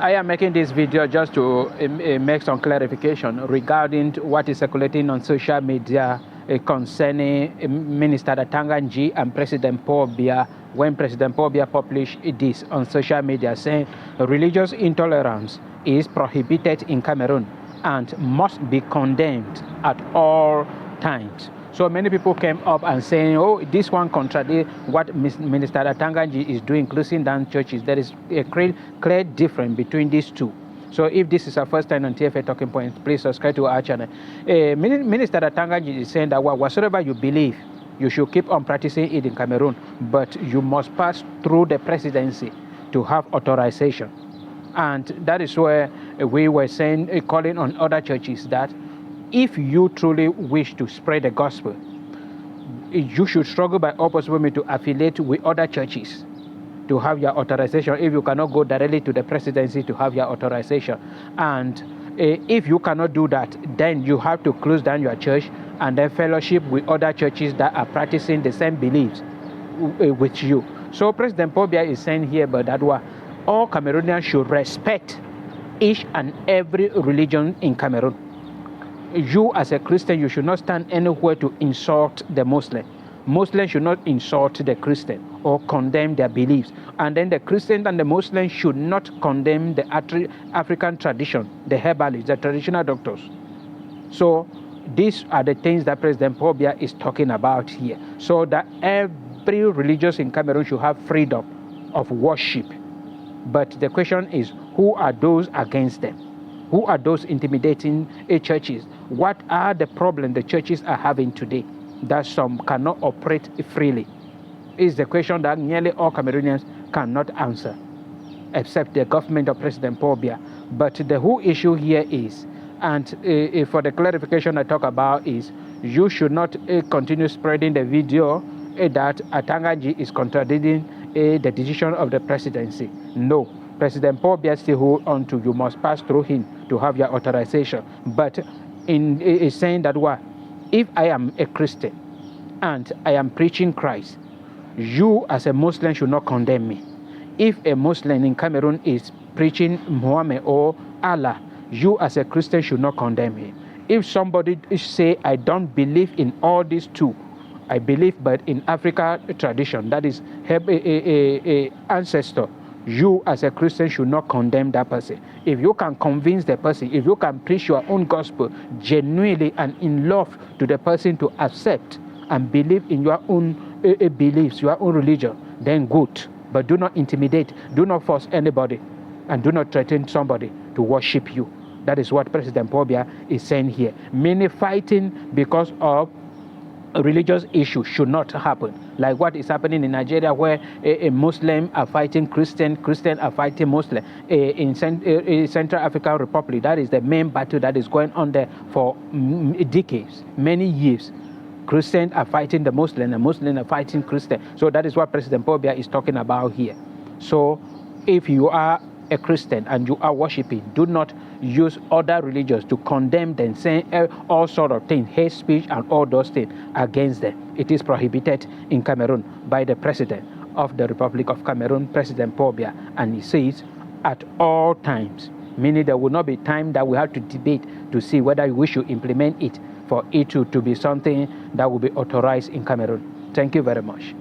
I am making this video just to make some clarification regarding what is circulating on social media concerning Minister Atanganji and President Paul Biya, when President Paul Biya published this on social media saying religious intolerance is prohibited in Cameroon and must be condemned at all times. So many people came up and saying, oh, this one contradicts what Minister Atanganji is doing, closing down churches. There is a clear difference between these two. So if this is our first time on TFA Talking Point, please subscribe to our channel. Minister Atanganji is saying that whatsoever you believe, you should keep on practicing it in Cameroon, but you must pass through the presidency to have authorization. And that is where we were saying, calling on other churches that if you truly wish to spread the gospel, you should struggle by all possible means to affiliate with other churches to have your authorization if you cannot go directly to the presidency to have your authorization. And if you cannot do that, then you have to close down your church and then fellowship with other churches that are practicing the same beliefs with you. So President Paul Biya is saying here, but that all Cameroonians should respect each and every religion in Cameroon. You as a Christian, you should not stand anywhere to insult the Muslim. Muslims should not insult the Christian or condemn their beliefs. And then the Christian and the Muslim should not condemn the African tradition, the herbalists, the traditional doctors. So these are the things that President Paul Biya is talking about here. So that every religious in Cameroon should have freedom of worship. But the question is, who are those against them? Who are those intimidating churches? What are the problems the churches are having today that some cannot operate freely? Is the question that nearly all Cameroonians cannot answer, except the government of President Paul Biya. But the whole issue here is, and for the clarification I talk about is, you should not continue spreading the video that Atanganji is contradicting the decision of the presidency. No. President Paul Biya still hold on to, you must pass through him to have your authorization. But is saying that if I am a Christian and I am preaching Christ, you as a Muslim should not condemn me. If a Muslim in Cameroon is preaching Muhammad or Allah, you as a Christian should not condemn him. If somebody say, I don't believe in all these two, I believe but in Africa tradition, that is ancestor, you as a Christian should not condemn that person. If you can convince the person, if you can preach your own gospel genuinely and in love to the person to accept and believe in your own beliefs, your own religion, then good. But do not intimidate, do not force anybody, and do not threaten somebody to worship you. That is what President Paul Biya is saying here. Many fighting because of religious issue should not happen, like what is happening in Nigeria, where a Muslim are fighting Christian are fighting Muslim. In Central African Republic, that is the main battle that is going on there for decades, many years. Christians are fighting the Muslim, and Muslims are fighting Christian. So that is what President Paul Biya is talking about here. So if you are a Christian and you are worshiping, do not use other religions to condemn them, saying all sort of things, hate speech and all those things against them. It is prohibited in Cameroon by the President of the Republic of Cameroon, President Paul Biya, and he says at all times, meaning there will not be time that we have to debate to see whether we should implement it for it to be something that will be authorized in Cameroon. Thank you very much.